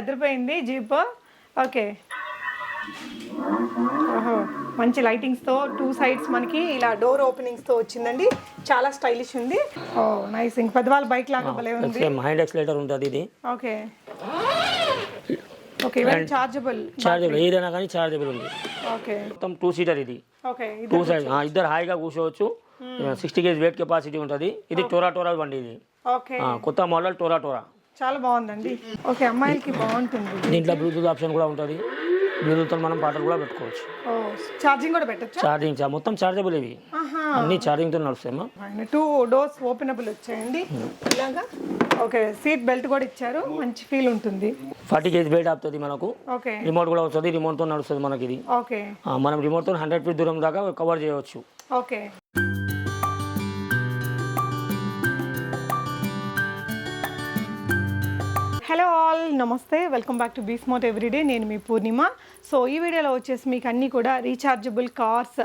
అదిరిపోయింది jeep. Okay, ఓహో మంచి లైటింగ్స్తో 2 సైడ్స్ మనకి ఇలా డోర్ ఓపెనింగ్స్తో వచ్చిందండి. చాలా స్టైలిష్ ఉంది. ఓ నైస్. ఇంక పెద్దవాళ్ళ బైక్ లాగా భలే ఉంది. హ్యాండ్ యాక్సిలేటర్ ఉంటుంది ఇది. ఓకే ఓకే, ఇవన్నీ చార్జబుల్ ఏదైనా కానీ చార్జబుల్ ఉంది. ఓకే, మొత్తం 2 సీటర్ ఇది. ఓకే, 2 సైడ్ ఇద్దరు హాయిగా కూర్చోవచ్చు. 60 kg వెయిట్ కెపాసిటీ ఉంటుంది. ఇది టోరా బండి ఇది. ఓకే, కొత్త మోడల్ టోరా. చాలా బాగుందండి. ఓకే, అమ్మాయిలకి బాగుంటుంది. దీంట్లో బ్లూటూత్ ఆప్షన్ కూడా ఉంటుంది. బ్లూటూత్ మనం పాటలు కూడా పెట్టుకోవచ్చు. ఛార్జింగ్ కూడా పెట్టచ్చు. ఛార్జింగ్ మొత్తం చార్జబుల్ ఇవి అన్ని ఛార్జింగ్ తో నడుస్తాయమ్మా. 2 డోర్స్ ఓపెనబుల్ వచ్చాయండి ఇలాగా. ఓకే, సీట్ బెల్ట్ కూడా ఇచ్చారు. మంచి ఫీల్ ఉంటుంది. 40 kg వెయిట్ ఆపుతుంది మనకు. ఓకే, రిమోట్ కూడా వస్తుంది. రిమోట్ తో నడుస్తుంది మనకి ఇది. ఓకే, మనం రిమోట్ తో 100 feet దూరం దాకా కవర్ చేయవచ్చు. ఓకే. హలో ఆల్, నమస్తే, welcome back to be smart everyday. నేను మీ పూర్ణిమ. సో ఈ వీడియోలో వచ్చేసి మీకు అన్నీ కూడా రీఛార్జబుల్ కార్స్,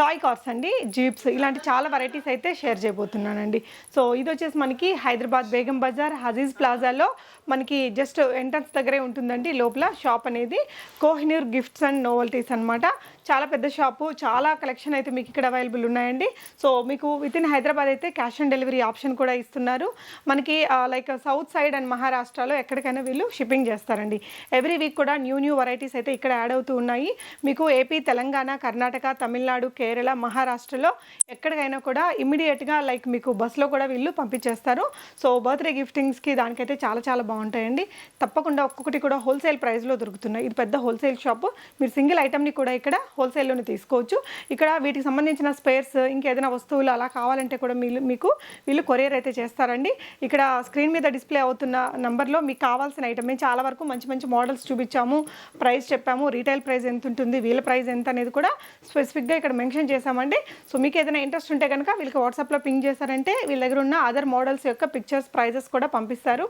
టాయ్ కార్స్ అండి, జీప్స్, ఇలాంటి చాలా వెరైటీస్ అయితే షేర్ చేయబోతున్నానండి. సో ఇది వచ్చేసి మనకి హైదరాబాద్ బేగం బజార్ హజీజ్ ప్లాజాలో మనకి జస్ట్ ఎంట్రన్స్ దగ్గరే ఉంటుందండి. లోపల షాప్ అనేది కోహినూర్ గిఫ్ట్స్ అండ్ నోవల్టీస్ అనమాట. చాలా పెద్ద షాపు, చాలా కలెక్షన్ అయితే మీకు ఇక్కడ అవైలబుల్ ఉన్నాయండి. సో మీకు విత్ ఇన్ హైదరాబాద్ అయితే క్యాష్ ఆన్ డెలివరీ ఆప్షన్ కూడా ఇస్తున్నారు. మనకి లైక్ సౌత్ సైడ్ అండ్ మహారాష్ట్రలో ఎక్కడికైనా వీళ్ళు షిప్పింగ్ చేస్తారండి. ఎవ్రీ వీక్ కూడా న్యూ వెరైటీస్ అయితే ఇక్కడ యాడ్ అవుతూ ఉన్నాయి. మీకు ఏపీ, తెలంగాణ, కర్ణాటక, తమిళనాడు, కేరళ, మహారాష్ట్రలో ఎక్కడికైనా కూడా ఇమ్మీడియట్గా లైక్ మీకు బస్సులో కూడా వీళ్ళు పంపించేస్తారు. సో బర్త్డే గిఫ్టింగ్స్కి దానికైతే చాలా బాగుంటాయండి. తప్పకుండా ఒక్కొక్కటి కూడా హోల్సేల్ ప్రైస్లో దొరుకుతున్నాయి. ఇది పెద్ద హోల్సేల్ షాపు. మీరు సింగిల్ ఐటమ్ని కూడా ఇక్కడ హోల్సేల్లోనే తీసుకోవచ్చు. ఇక్కడ వీటికి సంబంధించిన స్పేర్స్, ఇంకేదైనా వస్తువులు అలా కావాలంటే కూడా మీకు వీళ్ళు కొరియర్ అయితే చేస్తారండి. ఇక్కడ స్క్రీన్ మీద డిస్ప్లే అవుతున్న నంబర్లో మీకు కావాల్సిన ఐటమ్, మేము చాలా వరకు మంచి మోడల్స్ చూపించాము, ప్రైస్ చెప్పాము, రీటైల్ ప్రైస్ ఎంత ఉంటుంది, వీళ్ళ ప్రైస్ ఎంత అనేది కూడా స్పెసిఫిక్గా ఇక్కడ మెన్షన్ చేశామండి. సో మీకు ఏదైనా ఇంట్రెస్ట్ ఉంటే కనుక వీళ్ళకి వాట్సాప్లో పింక్ చేశారంటే వీళ్ళ దగ్గర ఉన్న అదర్ మోడల్స్ యొక్క పిక్చర్స్, ప్రైజెస్ కూడా పంపిస్తారు.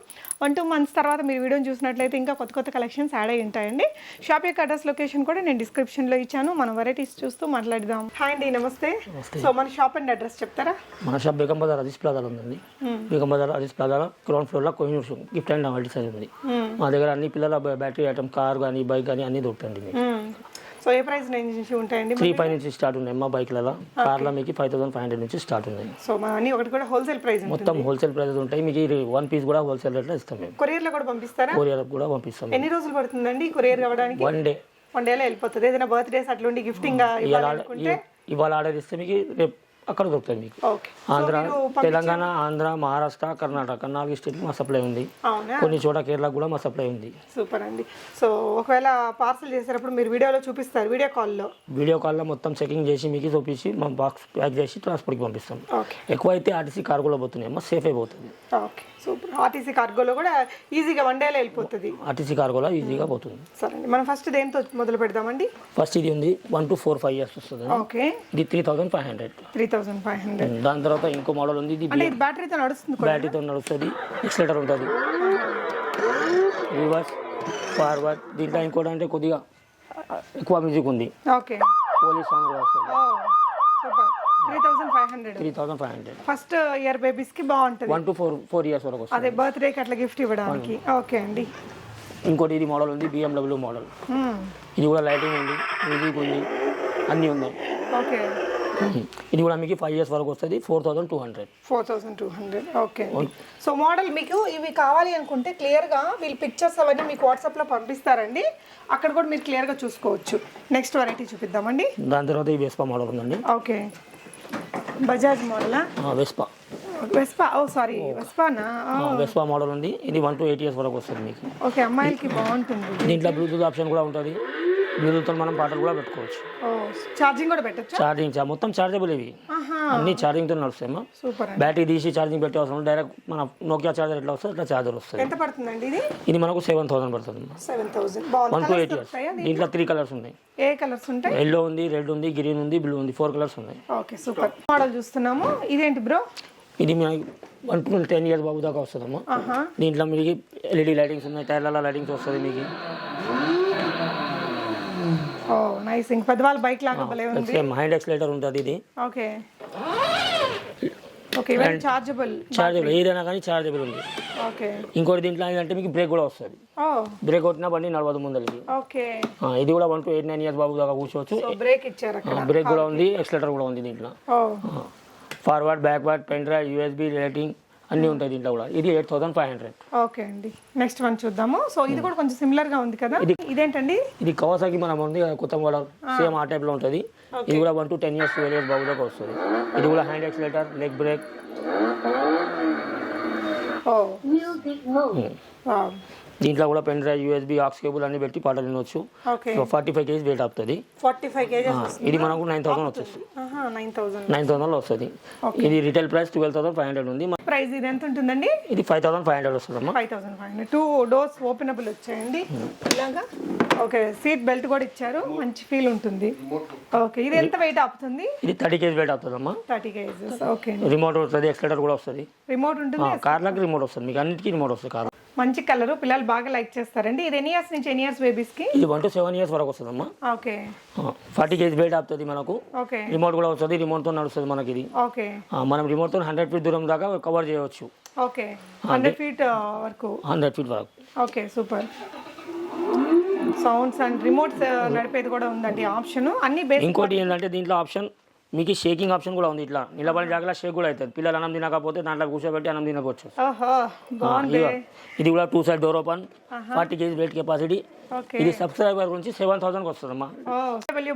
1-2 months తర్వాత మీరు వీడియోని చూసినట్లయితే ఇంకా కొత్త కలెక్షన్స్ యాడ్ అయ్యి ఉంటాయండి. షాప్ యొక్క అడ్రస్, లొకేషన్ కూడా నేను డిస్క్రిప్షన్లో ఇచ్చాను. మనం వెరైటీస్ చూస్తూ మాట్లాడదాం. హాయ్ అండి, నమస్తే. సో మన షాప్ అండ్ అడ్రస్ చెప్తారా? మన షాప్ బేగం బజార్ హజీజ్ ప్లాజాలో ఉందండి. బేగం బజార్ హజీజ్ ప్లాజాలో గ్రౌండ్ ఫ్లోర్లో కోహినూర్ గిఫ్ట్ అండ్ నోవల్టీస్ ఉంది. మా దగ్గర అన్ని పిల్లల బ్యాటరీ ఐటమ్, కార్ కానీ బైక్ కానీ అన్ని దొరుకుతాయండి. సో ఏ ప్రైస్ నుంచి ఉంటాయండి? 3,500 నుంచి స్టార్ట్ ఉన్నాయి మా బైక్లలో. కార్లో మీకు 5,500 నుంచి స్టార్ట్ ఉన్నాయి. సో మా అన్ని ఒకటి కూడా హోల్సేల్ ప్రైస్, మొత్తం హోల్సేల్ ప్రైజెస్ ఉంటాయి. మీకు 1 piece కూడా హోల్సేల్ రేట్లో ఇస్తాం మేము. కొరియర్లో కూడా పంపిస్తారా? కొరియర్ కూడా పంపిస్తాం. ఎన్ని రోజులు పడుతుందండి కొరియర్ అవ్వడానికి? 1 day. 1 dayలో వెళ్ళిపోతుంది. ఏదైనా బర్త్డేస్ అట్లుండి గిఫ్టింగ్ ఇవాళ ఆర్డర్ ఇస్తే మీకు రేపు అక్కడ దొరుకుతుంది మీకు. ఆంధ్ర, తెలంగాణ, ఆంధ్ర, మహారాష్ట్ర, కర్ణాటక 4 స్టేట్కి మా సప్లై ఉంది. కొన్ని చోట కేరళ కూడా మా సప్లై ఉంది. సూపర్ అండి. సో ఒకవేళ పార్సల్ చేసేటప్పుడు మీరు వీడియోలో చూపిస్తారు, వీడియో కాల్లో మొత్తం చెకింగ్ చేసి మీకు చూపించి మా బాక్స్ ప్యాక్ చేసి ట్రాన్స్పోర్ట్కి పంపిస్తాం. ఎక్కువ అయితే ఆర్టీసీ కార్గోలో పోతున్నాయి అమ్మా, సేఫ్ అయిపోతుంది. Okay, super. ఆర్టీసీ కార్గోలో కూడా ఈజీగా 1 dayలో వెళ్ళిపోతుంది. ఆర్టీసీ కార్గోలో ఈజీగా పోతుంది. సరే అండి, మనం ఫస్ట్ దేంతో మొదలు పెడదామండి? ఫస్ట్ ఇది ఉంది 1 to 4-5 years వస్తుంది. ఓకే, ఇది 3,500. 3,500. దాని తర్వాత ఇంకో మోడల్ ఉంది. ఇది బ్యాటరీతో నడుస్తుంది. బ్యాటరీతో నడుస్తుంది. ఎక్సిలేటర్ ఉంటుంది, రివర్స్, ఫార్వర్డ్. దీంట్లో ఇంకోటి అంటే కొద్దిగా ఎక్కువ మ్యూజిక్ ఉంది. ఓకే, పోలీస్ సాంగ్ కూడా వస్తుంది. సూపర్. 3,500. ఫస్ట్ ఇయర్ బేబీస్ కి బాగుంటుంది. 1 to 4 years వరకు వస్తుంది. అదే బర్త్డే కి అట్లా గిఫ్ట్ ఇవ్వడానికి. ఓకే అండి. ఇంకోటి ఇది మోడల్ ఉంది, BMW మోడల్. ఇది కూడా లైటింగ్ ఉంది, మ్యూజిక్ ఉంది, అన్నీ ఉన్నాయి. ఓకే, ఇది కూడా మీకు 5 years వరకు వస్తుంది. 4,200. ఓకే. సో మోడల్ మీకు ఇవి కావాలి అనుకుంటే క్లియర్గా వీళ్ళు పిక్చర్స్ అవన్నీ మీకు వాట్సాప్లో పంపిస్తారండి. అక్కడ కూడా మీరు క్లియర్గా చూసుకోవచ్చు. నెక్స్ట్ వెరైటీ చూపిద్దామండి. దాని తర్వాత ఈ వెస్పా మోడల్ ఉందండి. ఓకే, బజాజ్ మోడలా? వెస్పా. వెస్పా మోడల్ ఉంది. ఇది 1 to 8 years వరకు వస్తుంది మీకు. ఓకే, అమ్మాయిలకి బాగుంటుంది. దీంట్లో బ్లూటూత్ ఆప్షన్ కూడా ఉంటుంది. బ్లూటూత్తో మనం పాటలు కూడా పెట్టుకోవచ్చు. ఛార్జింగ్ కూడా పెట్టచ్చు. ఛార్జింగ్ మొత్తం ఛార్జబుల్ ఇవి అన్ని ఛార్జింగ్తో నడుస్తాయమ్మా. బ్యాటరీ తీసి ఛార్జింగ్ పెట్టే అవసరం, డైరెక్ట్ మన నోకియా ఛార్జర్ ఎట్లా వస్తుంది అట్లా ఛార్జర్ వస్తుంది. ఎంత పడుతుందండి ఇది? ఇది మనకు 7,000 పడుతుంది. 1 to 8 years. దీంట్లో 3 కలర్స్ ఉన్నాయి. ఏ కలర్స్ ఉంటాయి? ఎల్లో ఉంది, రెడ్ ఉంది, గ్రీన్ ఉంది, బ్లూ ఉంది. 4 కలర్స్ ఉన్నాయి. Okay, super. మోడల్ చూస్తున్నాము. ఇదేంటి బ్రో? ఇది మనకి 1 to 10 years బాబు దాకా వస్తుందమ్మా. దీంట్లో మీకు LED లైటింగ్స్ ఉన్నాయి, టైర్లలో లైటింగ్స్ వస్తుంది మీకు. ఓ నైస్. ఇంక పెద్దవాళ్ళ బైక్ లాగా భలే ఉంది. హ్యాండ్ యాక్సిలేటర్ ఉంటుంది ఇది. ఓకే ఓకే ఇవన్నీ చార్జబుల్. ఏదైనా కానీ చార్జబుల్ ఉంది. ఓకే ఇంకోటి దీంట్లో ఏంటంటే మీకు బ్రేక్ కూడా వస్తుంది. బ్రేక్ కొట్టినా బండి నడవదు ముందరికి. ఓకే ఇది కూడా 1 to 8, 9 years బాబు దాకా కూర్చోవచ్చు. బ్రేక్ ఇచ్చారు అక్కడ. బ్రేక్ కూడా ఉంది, ఎక్సలేటర్ కూడా ఉంది దీంట్లో. Forward backward pen drive USB rating అన్నీ ఉంటాయి దీంట్లో కూడా. ఇది 8500. ఓకే అండి, నెక్స్ట్ వన్ చూద్దాము. సో ఇది కూడా కొంచెం సిమిలర్ గా ఉంది కదా, ఇదేంటండి? ఇది కవాసాకి మనం ఉంది కొత్త మోడల్, సేమ్ ఆ టైప్ లో ఉంటుంది. ఇది కూడా 1 to 10 years 12 years బాబు దాకా వస్తుంది. ఇది కూడా హ్యాండ్ ఎక్సలేటర్, లెగ్ బ్రేక్. దీంట్లో కూడా pen drive USB aux cable అన్ని పెట్టి పాటలు వినొచ్చు. 45 kg వెయిట్ అవుతుంది. 45 kg ఇది మనకు 9000 వచ్చేస్తుంది. 9000 వస్తుంది. ఇది రిటైల్ ప్రైస్ 12500 ఉంది. ప్రైస్ ఇది ఎంత ఉంటుందండి? ఇది 5500 వస్తుందమ్మా. 5500. 2 doors ఓపెనబుల్ వచ్చాయండి ఇలాగా. ఓకే సీట్ బెల్ట్ కూడా ఇచ్చారు, మంచి ఫీల్ ఉంటుంది. ఓకే ఇది ఎంత వెయిట్ ఆపుతుంది? ఇది 30 kg వెయిట్ అవుతుందమ్మా. 30 kg. ఓకే రిమోట్ వస్తుంది, ఎక్సలేటర్ కూడా వస్తుంది. రిమోట్ ఉంటుంది, కార్లకు రిమోట్ వస్తుంది, మీకు అన్నిటికీ రిమోట్ వస్తుంది. కార్ మంచి కలర్, పిల్లలు బాగా లైక్ చేస్తారండి. ఇది ఎన్ని ఇయర్స్ నుంచి ఎన్ని ఇయర్స్ బేబీస్ కి? ఇది 1 to 7 years వరకు వస్తుందమ్మా. ఓకే 40 kg వెయిట్ ఆపుతుంది మనకు. ఓకే రిమోట్ కూడా వస్తుంది, రిమోట్ తో నడుస్తుంది మనకి ఇది. ఓకే మనం రిమోట్ తో 100 feet దూరం దాకా కవర్ చేయవచ్చు. ఓకే 100 feet వరకు. 100 feet వరకు. Okay super. Sounds and remotes నడిపేది కూడా ఉందండి ఆప్షన్ అన్ని బేస్. ఇంకోటి ఏంటంటే దీంట్లో ఆప్షన్ మీకు షేకింగ్ ఆప్షన్ కూడా ఉంది. ఇట్లా నిలబడిన జాగ్రత్త షేక్ కూడా అవుతుంది. పిల్లలు అన్నం తినకపోతే దాంట్లో కూర్చోబెట్టి అన్నం తినవచ్చు. ఇది కూడా 2 side door open, 40 kg wait capacity. ఇది సబ్స్క్రైబర్ గురించి 7000 వస్తుందమ్మా.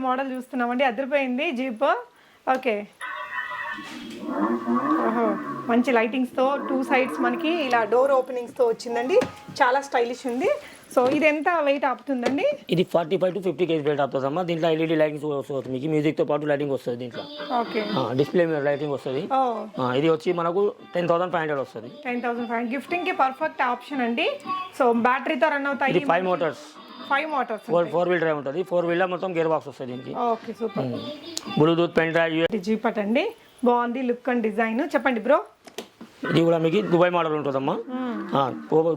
మోడల్ చూస్తున్నామండి, అదిరిపోయింది జీప్. ఓకే మంచి లైటింగ్స్ తో 2 sides మనకి ఇలా డోర్ ఓపెనింగ్స్ తో వచ్చిందండి, చాలా స్టైలిష్ ఉంది. సో ఇది ఎంత వెయిట్ ఆపుతుందండి? ఇది 45 to 50 kg వెయిట్ ఆపుతుందమ్మా. దీంట్లో LED లైటింగ్స్ వస్తుంది, మీకు మ్యూజిక్ తో పాటు లైటింగ్ వస్తుంది దీంట్లో. ఓకే డిస్ప్లే లైటింగ్ వస్తుంది. ఇది వచ్చి మనకు 10500 వస్తుంది. 10500 గిఫ్టింగ్ కి పర్ఫెక్ట్ ఆప్షన్ అండి. సో బ్యాటరీతో రన్ అవుతాయి. ఇది 5 motors. 5 motors. 4 wheel drive ఉంటుంది. 4 wheel లో మొత్తం గేర్ బాక్స్ వస్తుంది దీనికి. Okay super. Bluetooth pen drive jeep అండి, బాగుంది లుక్ అండ్ డిజైన్. చెప్పండి బ్రో. ఇది కూడా మీకు దుబాయ్ మోడల్ ఉంటుందమ్మా.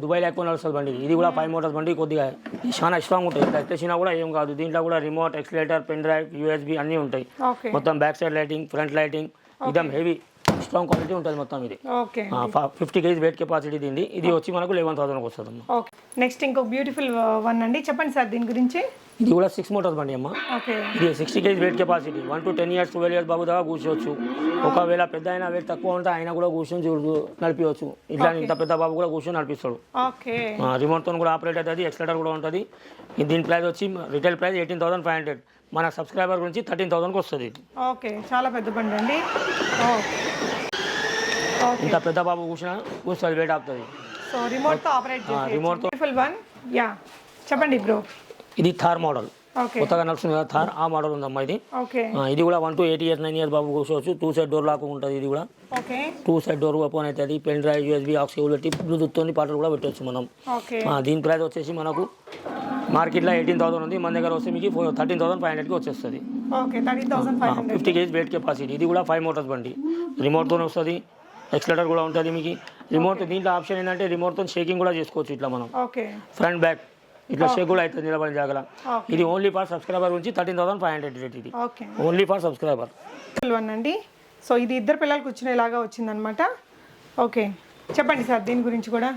దుబాయ్ లేకపోతే నడుస్తుంది బండి. ఇది కూడా 5 motors బండి, కొద్దిగా చాలా స్ట్రాంగ్ ఉంటుంది. ఇట్లా ఎత్తేసినా కూడా ఏం కాదు. దీంట్లో కూడా remote, accelerator, pen drive, USB అన్నీ ఉంటాయి. మొత్తం back side lighting, front lighting, ఇదం హెవీ స్ట్రాంగ్ క్వాలిటీ ఉంటుంది మొత్తం. ఇది 50 kg వెయిట్ కెపాసిటీ దీన్ని. ఇది వచ్చి మనకు 11000 వస్తుంది. ఓకే నెక్స్ట్ ఇంకొక బ్యూటిఫుల్ వన్ అండి, చెప్పండి సార్ దీని గురించి. ఇది కూడా 6 motors బండి అమ్మా. ఇది 60 kg wait capacity. 1 to 10 years 12 years బాబు దాకా కూర్చోవచ్చు. ఒకవేళ పెద్ద అయినా వెయిట్ తక్కువ ఉంటే ఆయన కూడా కూర్చొని నడిపించవచ్చు. ఇట్లా ఇంత పెద్ద బాబు కూడా కూర్చొని నడిపిస్తాడు. రిమోట్ తో కూడా ఆపరేట్ అవుతుంది, ఎక్సలేటర్ కూడా ఉంటుంది. దీని ప్రైస్ వచ్చి రిటైల్ ప్రైస్ 18500. మన సబ్స్క్రైబర్ గురించి 13000 వస్తుంది. ఓకే చాలా పెద్ద బండి అండి. ఇంత పెద్ద బాబు కూర్చొని వెయిట్ ఆపుతుంది. సో రిమోట్ తో ఆపరేట్ చేసి రిమోట్ తో వన్. యా చెప్పండి బ్రో. ఇది థార్ మోడల్, కొత్తగా నడుస్తుంది కదా థార్, ఆ మోడల్ ఉందమ్మా ఇది. ఇది కూడా 1 to 8 years 9 years బాబు కూర్చోవచ్చు. 2 side డోర్ లాక్ ఉంటుంది. ఇది కూడా 2 side డోర్ ఓపెన్ అవుతుంది. Pen drive, USB aux cable పెట్టి బ్లూటూత్ తోని పాటలు కూడా పెట్టవచ్చు మనం. దీని ప్రైస్ వచ్చేసి మనకు మార్కెట్లో 18000 ఉంది, మన దగ్గర వస్తే మీకు 13500కి వచ్చేస్తుంది. 50 kg వెయిట్ కెపాసిటీ. ఇది కూడా 5 motors బండి, రిమోట్ తోనే వస్తుంది, ఎక్సలేటర్ కూడా ఉంటుంది మీకు. రిమోట్ దీంట్లో ఆప్షన్ ఏంటంటే రిమోట్ తో షేకింగ్ కూడా చేసుకోవచ్చు. ఇట్లా మనం ఫ్రంట్ బ్యాక్ ఇట్లా షేక్ కూడా అవుతుంది నిలబడిన జాగల. ఇది ఓన్లీ ఫర్ సబ్స్క్రైబర్ గురించి 13500 రేట్. ఇది ఓన్లీ ఫర్ సబ్స్క్రైబర్ అండి. సో ఇది ఇద్దరు పిల్లలు కూర్చునేలాగా వచ్చిందనమాట. ఓకే చెప్పండి సార్ దీని గురించి కూడా.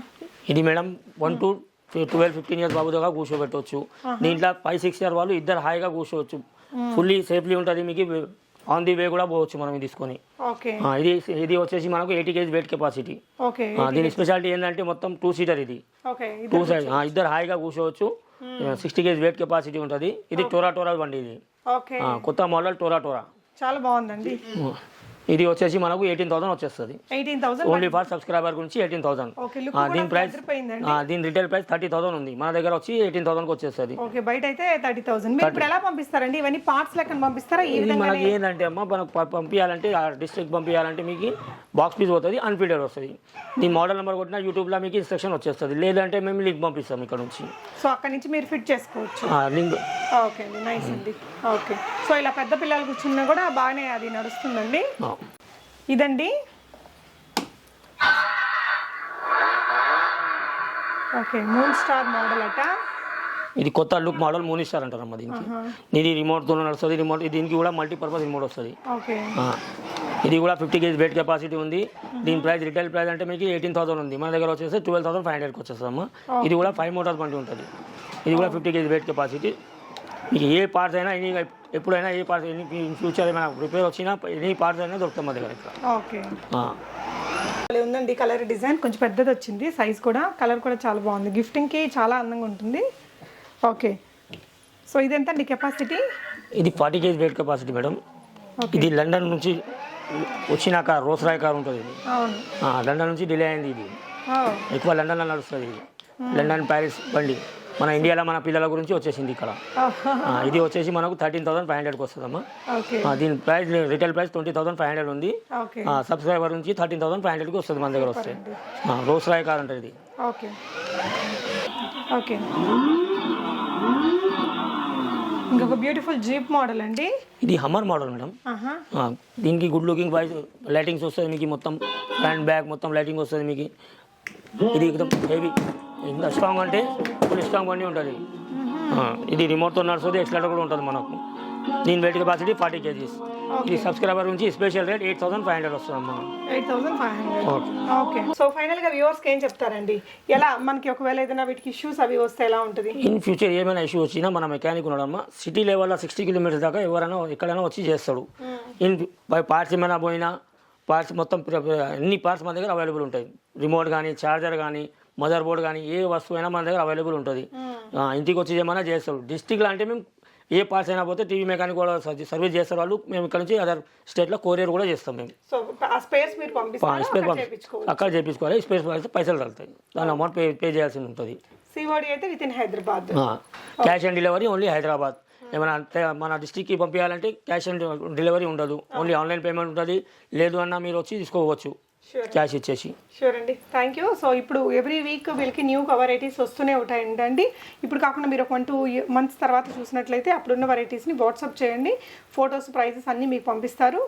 ఇది మేడం 1 to 12-15 years బాబు దాకా కూర్చోబెట్టవచ్చు. దీంట్లో 5-6 years వాళ్ళు ఇద్దరు హాయిగా కూర్చోవచ్చు. ఫుల్లీ సేఫ్లీ ఉంటుంది మీకు. ఆన్ ది వే కూడా పోవచ్చు మనం తీసుకొని. ఇది వచ్చేసి మనకు 80 kg వెయిట్ కెపాసిటీ. దీని స్పెషాలిటీ ఏంటంటే మొత్తం 2 seater. ఇది 2 side ఇద్దరు హాయిగా కూర్చోవచ్చు. 60 kg వెయిట్ కెపాసిటీ ఉంటుంది. ఇది టోరా బండి. ఇది కొత్త మోడల్ టోరా. చాలా బాగుందండి. ఇది వచ్చేసి మనకు 18000 వచ్చేస్తుంది. ఓన్లీ ఫర్ సబ్స్క్రైబర్ గురించి 18000. దీని ప్రైస్ దీని రిటైల్ ప్రైస్ 30000 ఉంది, మన దగ్గర వచ్చి 18000కి వచ్చేస్తుంది. బయట అయితే 30000. మీరు ఇప్పుడు ఎలా పంపిస్తారండి? ఇవన్నీ పార్ట్స్ లెక్క పంపిస్తారా? ఇది మనకి ఏంటంటే అమ్మా మనకు పంపించాలంటే డిస్ట్రిక్ట్ పంపించాలంటే మీకు బాక్స్ పీస్ పోతుంది, అన్ఫీడెడ్ వస్తుంది. ఈ మోడల్ నెంబర్ కొట్టినా యూట్యూబ్లో మీకు ఇన్స్ట్రక్షన్ వచ్చేస్తుంది. లేదంటే మేము లింక్ పంపిస్తాం ఇక్కడ నుంచి. సో అక్కడ నుంచి మీరు ఫిట్ చేసుకోవచ్చు లింక్. ఓకే అండి, నైస్ అండి. ఓకే సో ఇలా పెద్ద పిల్లలు కూర్చున్నా కూడా బాగానే అది నడుస్తుందండి. ఇదండి ఓకే మూన్ స్టార్ మోడల్ అట. ఇది కొత్త లుక్ మోడల్ మూన్ స్టార్ అంటారమ్మా దీనికి. ఇది రిమోట్ తో నడుస్తుంది. రిమోట్ దీనికి కూడా మల్టీపర్పస్ రిమోట్ వస్తుంది. ఇది కూడా 50 kg వెయిట్ కెపాసిటీ ఉంది. దీని ప్రైస్ రిటైల్ ప్రైస్ అంటే మీకు 18,000 ఉంది. మన దగ్గర వచ్చేసి 12,500కి వచ్చేస్తాము. ఇది కూడా 5 మోటార్ బండి ఉంటుంది. ఇది కూడా 50 kg వెయిట్ కెపాసిటీ. మీకు ఏ పార్ట్స్ అయినా ఎప్పుడైనా ఏ పార్ట్స్ ఇన్ ఫ్యూచర్ ఏమైనా రిపేర్ వచ్చినా ఎనీ పార్ట్స్ అయినా దొరుకుతాం మా దగ్గర ఇక్కడ. ఓకే ఉందండి. కలర్ డిజైన్ కొంచెం పెద్దది వచ్చింది, సైజ్ కూడా, కలర్ కూడా చాలా బాగుంది. గిఫ్టింగ్కి చాలా అందంగా ఉంటుంది. ఓకే, సో ఇది ఎంత అండి కెపాసిటీ? ఇది 40 kg వెయిట్ కెపాసిటీ మేడం. ఇది లండన్ నుంచి వచ్చినాక రోల్స్ రాయ్ కార్ ఉంటుంది. ఇది లండన్ నుంచి డిలే అయింది. ఇది ఎక్కువ లండన్లో నడుస్తుంది. ఇది లండన్ ప్యారిస్ బండి. మన ఇండియాలో మన పిల్లల గురించి వచ్చేసింది ఇక్కడ. ఇది వచ్చేసి మనకు 13,500కి వస్తుందమ్మా. దీని ప్రైస్ రిటైల్ ప్రైస్ 20,500 ఉంది. సబ్స్క్రైబర్ నుంచి 13,500కి వస్తుంది మన దగ్గర వస్తే. రోల్స్ రాయ్ కార్ ఉంటుంది ఇది. ఓకే ఓకే, ఇంకొక బ్యూటిఫుల్ జీప్ మోడల్ అండి. ఇది హమ్మర్ మోడల్ మేడం. దీనికి గుడ్ లుకింగ్ వైజ్ లైటింగ్స్ వస్తుంది మీకు, మొత్తం ఫ్రంట్ బ్యాక్ మొత్తం లైటింగ్ వస్తుంది మీకు. ఇది ఎక్దమ్ హెవీ, ఎంత స్ట్రాంగ్ అంటే ఫుల్ స్ట్రాంగ్ బండి ఉంటుంది. ఇది రిమోట్తో నడుస్తుంది, ఎక్స్లేటర్ కూడా ఉంటుంది మనకు. దీని వెయిట్ కెపాసిటీ 40 kg. ఈ సబ్స్క్రైబర్ నుంచి స్పెషల్ రేట్ 8,500 వస్తుంది మనం. 8,500. ఓకే, సో ఫైనల్గా వ్యూవర్స్కి ఏం చెప్తారండి? ఎలా మనకి ఒకవేళ ఏదైనా వీటికి ఇష్యూస్ అవి వస్తే ఎలా ఉంటుంది? ఇన్ ఫ్యూచర్ ఏమైనా ఇష్యూ వచ్చినా మన మెకానిక్ ఉన్నాడమ్మా. సిటీ లెవెల్లో 60 kilometers దాకా ఎవరైనా ఎక్కడైనా వచ్చి చేస్తాడు. ఇన్ బై పార్ట్స్ ఏమైనా పోయినా పార్ట్స్ మొత్తం అన్ని పార్ట్స్ మన దగ్గర అవైలబుల్ ఉంటాయి. రిమోట్ కానీ, ఛార్జర్ కానీ, మదర్ బోర్డ్ కానీ, ఏ వస్తువు అయినా మన దగ్గర అవైలబుల్ ఉంటుంది. ఇంటికి వచ్చి ఏమైనా చేస్తాడు. డిస్ట్రిక్ట్లో అంటే మేము ఏ పార్ట్స్ అయినా పోతే టీవీ మెకానిక్ కూడా సర్వీస్ చేస్తారు వాళ్ళు. మేము ఇక్కడ నుంచి అదర్ స్టేట్లో కొరియర్ కూడా చేస్తాం మేము. స్పేర్స్ మీరు అక్కడ చేయించుకోవాలి. స్పేస్ పైసలు తగ్గుతాయి, దాని అమౌంట్ పే చేయాల్సి ఉంటుంది. సిఓడి అయితే with in Hyderabad. Cash on delivery only Hyderabad. ఏమైనా మన డిస్ట్రిక్ట్కి పంపించాలంటే క్యాష్ ఆన్ డెలివరీ ఉండదు, ఓన్లీ ఆన్లైన్ పేమెంట్ ఉంటుంది. లేదు అన్నా మీరు వచ్చి తీసుకోవచ్చు క్యాష్ ఇచ్చేసి. షూర్ అండి, థ్యాంక్ యూ. సో ఇప్పుడు ఎవ్రీ వీక్ వీళ్ళకి న్యూ వెరైటీస్ వస్తూనే ఉంటాయండి. ఇప్పుడు కాకుండా మీరు ఒక 1-2 months తర్వాత చూసినట్లయితే అప్పుడున్న వెరైటీస్ని వాట్సాప్ చేయండి. ఫొటోస్, ప్రైజెస్ అన్నీ మీకు పంపిస్తారు.